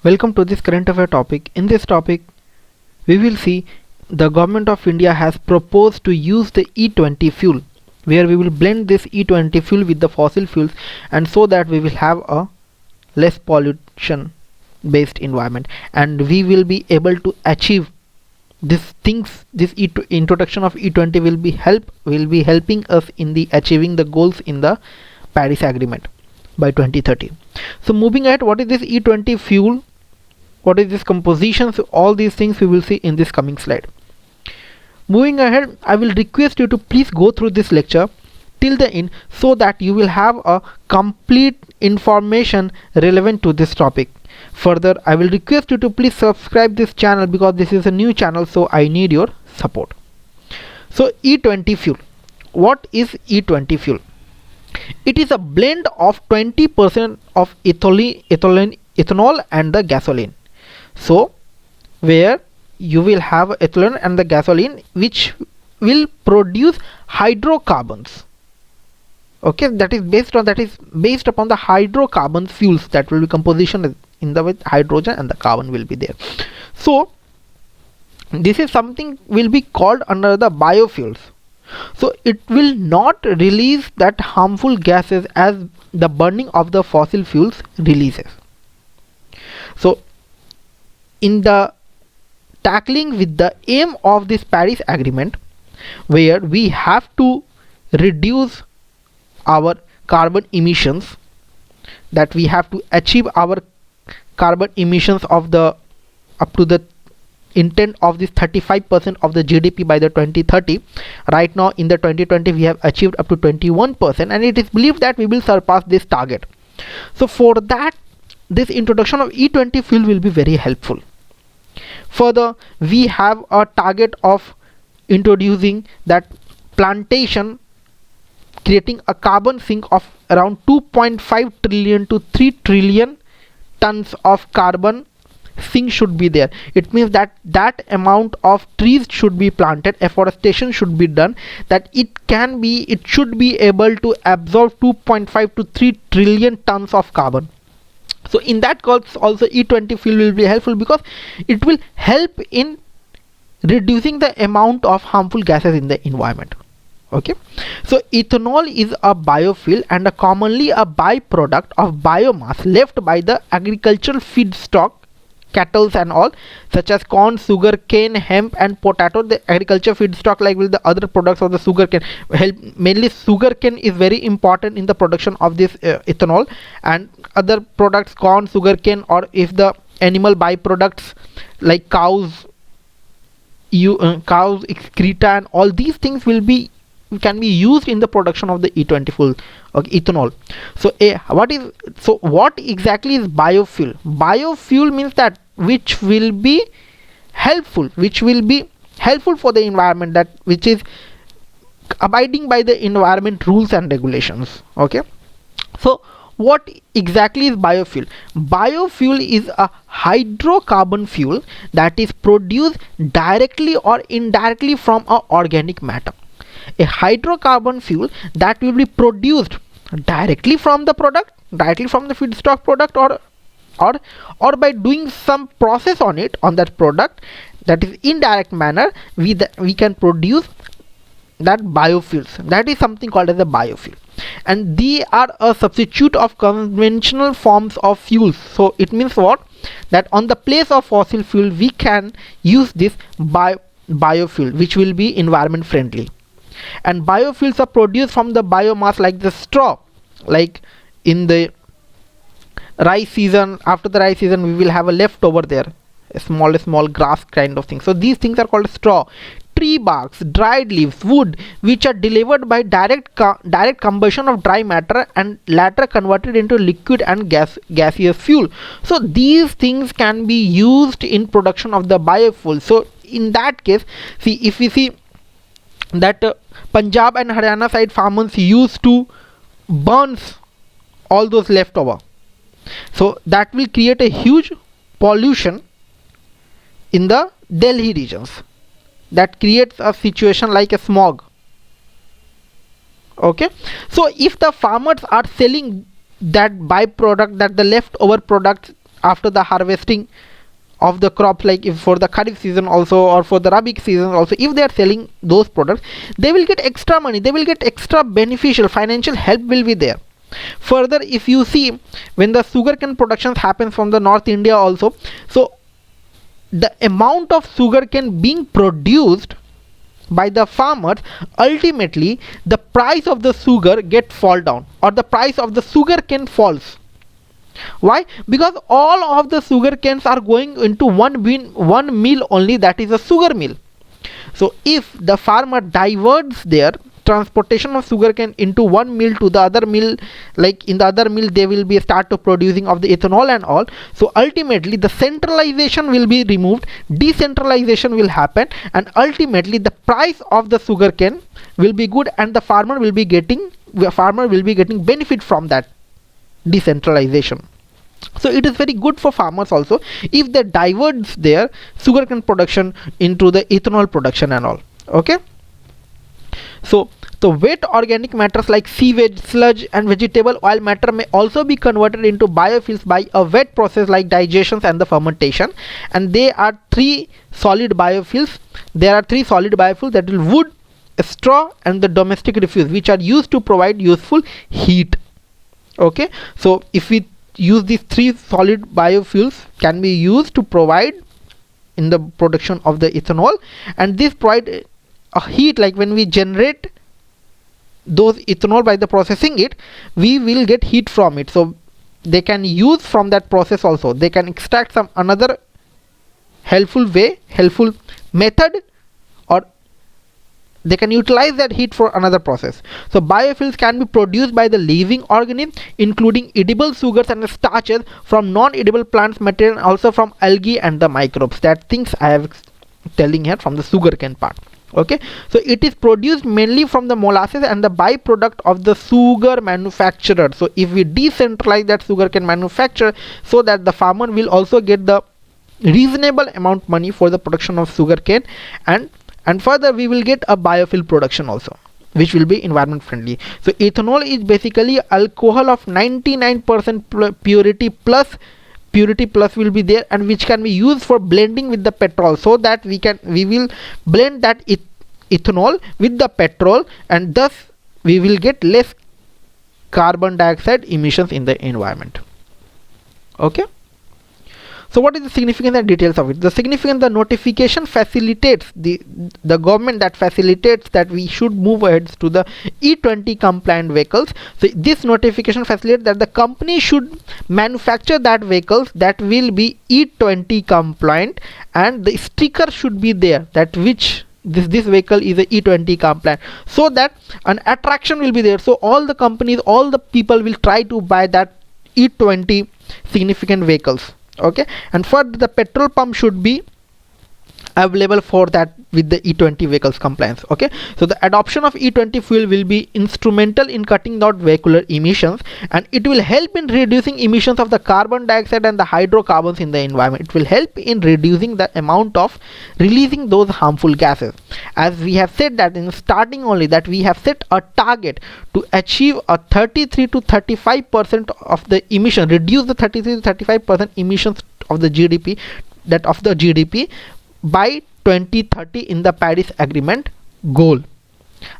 Welcome to this current affair topic. In this topic, we will see the government of India has proposed to use the E20 fuel, where we will blend this E20 fuel with the fossil fuels, and so that we will have a less pollution based environment, and we will be able to achieve these things. This introduction of E20 will be helping us in the achieving the goals in the Paris Agreement by 2030. So moving ahead, what is this E20 fuel? What is this composition? So all these things we will see in this coming slide. Moving ahead, I will request you to please go through this lecture till the end so that you will have a complete information relevant to this topic. Further, I will request you to please subscribe this channel because this is a new channel, so I need your support. So E20 fuel. What is E20 fuel? It is a blend of 20% of ethanol and the gasoline. So where you will have ethanol and the gasoline which will produce hydrocarbons. Okay, that is based upon the hydrocarbon fuels, that will be composition in the with hydrogen and the carbon will be there. So this is something will be called under the biofuels. So it will not release that harmful gases as the burning of the fossil fuels releases. So in the tackling with the aim of this Paris Agreement, where we have to reduce our carbon emissions, that we have to achieve our carbon emissions of the up to the intent of this 35% of the GDP by the 2030. Right now in the 2020 we have achieved up to 21%, and it is believed that we will surpass this target. So for that, this introduction of E20 fuel will be very helpful. Further, we have a target of introducing that plantation, creating a carbon sink of around 2.5 trillion to 3 trillion tons of carbon sink should be there. It means that that amount of trees should be planted, afforestation should be done, that it should be able to absorb 2.5 to 3 trillion tons of carbon. So in that case also E20 fuel will be helpful because it will help in reducing the amount of harmful gases in the environment. Okay, so ethanol is a biofuel and commonly a byproduct of biomass left by the agricultural feedstock, cattle and all, such as corn, sugarcane, hemp and potato. The agriculture feedstock, like with the other products of the sugarcane, mainly sugarcane is very important in the production of this ethanol, and other products, corn, sugarcane, or if the animal byproducts like cows excreta and all these things can be used in the production of the E20 fuel, ethanol. So what exactly is biofuel? Biofuel means that which will be helpful for the environment, that which is abiding by the environment rules and regulations. Okay, so what exactly is biofuel? Biofuel is a hydrocarbon fuel that is produced directly or indirectly from a organic matter. A hydrocarbon fuel that will be produced directly from the product, directly from the feedstock product, or by doing some process on that product, that is indirect manner, we can produce that biofuels. That is something called as a biofuel, and they are a substitute of conventional forms of fuels. So it means what? That on the place of fossil fuel we can use this biofuel, which will be environment friendly. And biofuels are produced from the biomass, like the straw, like in the rice season. After the rice season we will have a leftover there, a small grass kind of thing. So these things are called straw. Tree barks, dried leaves, wood, which are delivered by direct combustion of dry matter and later converted into liquid and gaseous fuel. So these things can be used in production of the biofuel. So in that case, if we see that Punjab and Haryana side farmers used to burn all those leftover, so that will create a huge pollution in the Delhi regions. That creates a situation like a smog. Okay, so if the farmers are selling that byproduct, that the leftover products after the harvesting of the crops, like if for the kharif season also or for the rabi season also, if they are selling those products, they will get extra money, they will get extra beneficial financial help will be there. Further, if you see, when the sugarcane production happens from the North India also, so the amount of sugarcane being produced by the farmers, ultimately the price of the sugar get fall down, or the price of the sugarcane falls. Why? Because all of the sugar canes are going into one mill only, that is a sugar mill. So if the farmer diverts their transportation of sugarcane into one mill to the other mill, like in the other mill they will be start to producing of the ethanol and all, so ultimately the centralization will be removed, decentralization will happen, and ultimately the price of the sugarcane will be good, and the farmer will be getting benefit from that decentralization. So it is very good for farmers also if they diverts their sugarcane production into the ethanol production and all. Okay, so the wet organic matters like sewage, sludge and vegetable oil matter may also be converted into biofuels by a wet process like digestion and the fermentation, and there are three solid biofuels. That is wood, straw and the domestic refuse, which are used to provide useful heat. Okay, so if we use these three solid biofuels can be used to provide in the production of the ethanol, and this provide a heat, like when we generate those ethanol by the processing it, we will get heat from it. So they can use from that process also, they can extract some another helpful method, or they can utilize that heat for another process. So biofuels can be produced by the living organism, including edible sugars and starches from non-edible plants material, and also from algae and the microbes. That things I have telling here from the sugarcane part. Okay, so it is produced mainly from the molasses and the byproduct of the sugar manufacturer. So if we decentralize that sugarcane manufacture, so that the farmer will also get the reasonable amount money for the production of sugarcane, and further we will get a biofuel production also, which will be environment friendly. So ethanol is basically alcohol of 99% purity plus will be there, and which can be used for blending with the petrol, so that we will blend that ethanol with the petrol, and thus we will get less carbon dioxide emissions in the environment. Okay, so what is the significance and details of it? The significance, the notification facilitates the government, that facilitates that we should move ahead to the E20 compliant vehicles. So this notification facilitates that the company should manufacture that vehicles that will be E20 compliant, and the sticker should be there that which this vehicle is a E20 compliant, so that an attraction will be there. So all the companies, all the people will try to buy that E20 significant vehicles. Okay, and for the petrol pump should be available for that with the E20 vehicles compliance. Okay, so the adoption of E20 fuel will be instrumental in cutting down vehicular emissions, and it will help in reducing emissions of the carbon dioxide and the hydrocarbons in the environment. It will help in reducing the amount of releasing those harmful gases. As we have said that in starting only, that we have set a target to achieve a 33 to 35% of the emission, reduce the 33 to 35% emissions of the GDP, by 2030 in the Paris Agreement goal.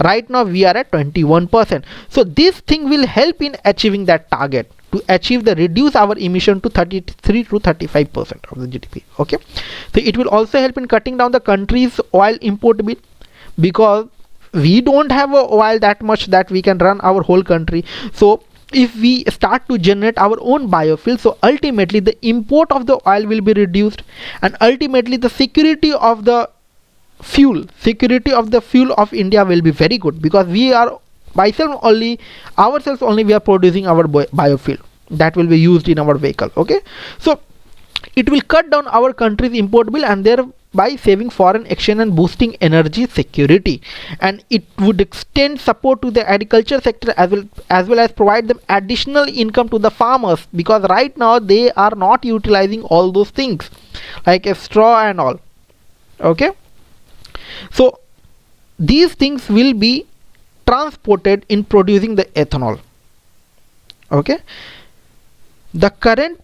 Right now we are at 21%. So this thing will help in achieving that target, to achieve the reduce our emission to 33 to 35% of the GDP. Okay, so it will also help in cutting down the country's oil import bill, because we don't have a oil that much that we can run our whole country. So if we start to generate our own biofuel, so ultimately the import of the oil will be reduced, and ultimately the security of the fuel of India will be very good, because we are ourselves only we are producing our biofuel that will be used in our vehicle. Okay, so it will cut down our country's import bill, and thereby saving foreign exchange and boosting energy security. And it would extend support to the agriculture sector as well as provide them additional income to the farmers, because right now they are not utilizing all those things like a straw and all. Okay, so these things will be transported in producing the ethanol. Okay, the current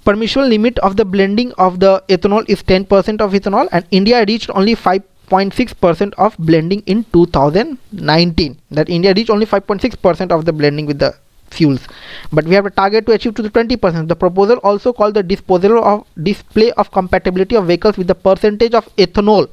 permissible limit of the blending of the ethanol is 10% of ethanol, and India reached only 5.6% of blending in 2019. That India reached only 5.6% of the blending with the fuels, but we have a target to achieve to the 20%. The proposal also called the display of compatibility of vehicles with the percentage of ethanol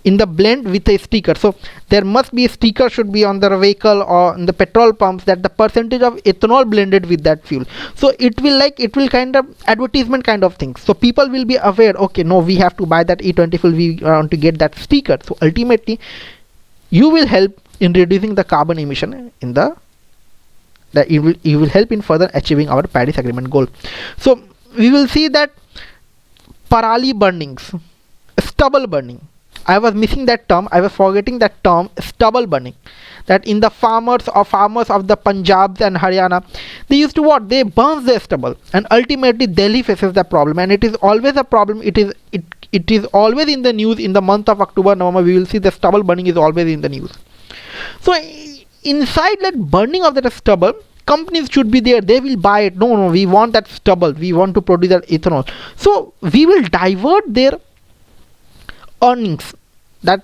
in the blend with a sticker. So there must be a sticker should be on the vehicle or in the petrol pumps that the percentage of ethanol blended with that fuel. So it will kind of advertisement kind of thing, so people will be aware, okay, no, we have to buy that E20 fuel, we want to get that sticker. So ultimately you will help in reducing the carbon emission in the you will help in further achieving our Paris Agreement goal. So we will see that parali burnings, stubble burning. I was missing that term, I was forgetting that term, stubble burning. That in the farmers of the Punjab and Haryana, they used to what? They burn the stubble, and ultimately Delhi faces the problem, and it is always a problem. It is always in the news in the month of October, November. We will see the stubble burning is always in the news. So inside that burning of that stubble, companies should be there, they will buy it. No, we want that stubble, we want to produce that ethanol. So we will divert their earnings, that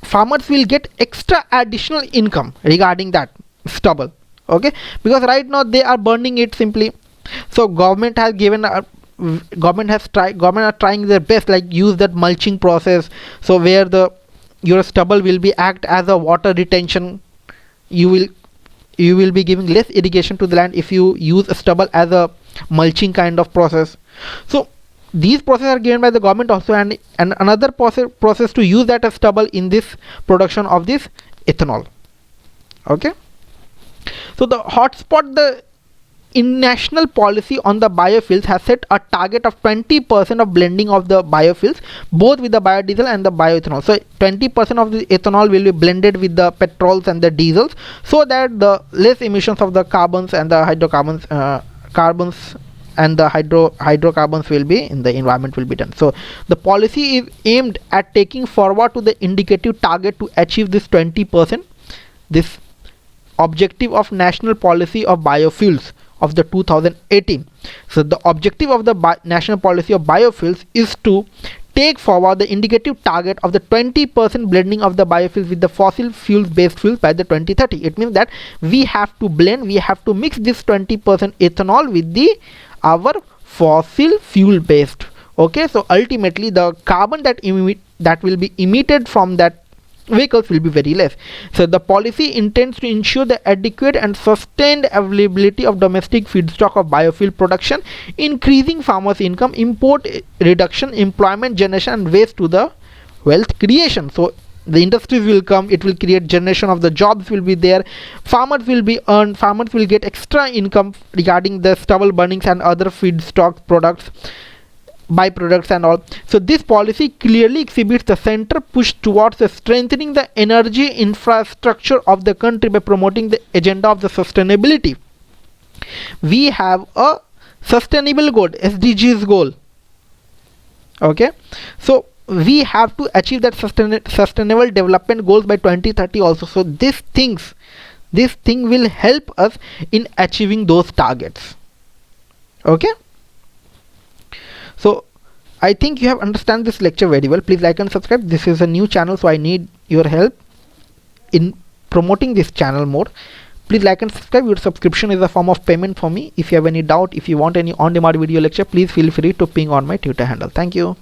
farmers will get extra additional income regarding that stubble, okay, because right now they are burning it simply. So government are trying their best, like use that mulching process, so where your stubble will be act as a water retention. You will be giving less irrigation to the land if you use a stubble as a mulching kind of process. So these processes are given by the government also, and another process to use that as stubble in this production of this ethanol, okay. So the hotspot, the national policy on the biofuels has set a target of 20% of blending of the biofuels, both with the biodiesel and the bioethanol. So 20% of the ethanol will be blended with the petrols and the diesels, so that the less emissions of the carbons and the hydrocarbons and the hydrocarbons will be in the environment will be done. So the policy is aimed at taking forward to the indicative target to achieve this 20%, this objective of national policy of biofuels of the 2018. So the objective of the national policy of biofuels is to take forward the indicative target of the 20% blending of the biofuels with the fossil fuels based fuels by the 2030. It means that we have to mix this 20% ethanol with our fossil fuel based, okay. So ultimately the carbon that will be emitted from that vehicles will be very less. So the policy intends to ensure the adequate and sustained availability of domestic feedstock of biofuel production, increasing farmers' income, import reduction, employment generation, and waste to the wealth creation. So the industries will come, it will create generation of the jobs will be there, farmers will be earned, farmers will get extra income regarding the stubble burnings and other feedstock products, byproducts and all. So this policy clearly exhibits the center push towards the strengthening the energy infrastructure of the country by promoting the agenda of the sustainability. We have a sustainable goal, SDGs goal, okay. So we have to achieve that sustainable development goals by 2030 also. So this thing will help us in achieving those targets, okay. So I think you have understand this lecture very well. Please like and subscribe. This is a new channel, so I need your help in promoting this channel more. Please like and subscribe. Your subscription is a form of payment for me. If you have any doubt, if you want any on-demand video lecture, please feel free to ping on my Twitter handle. Thank you.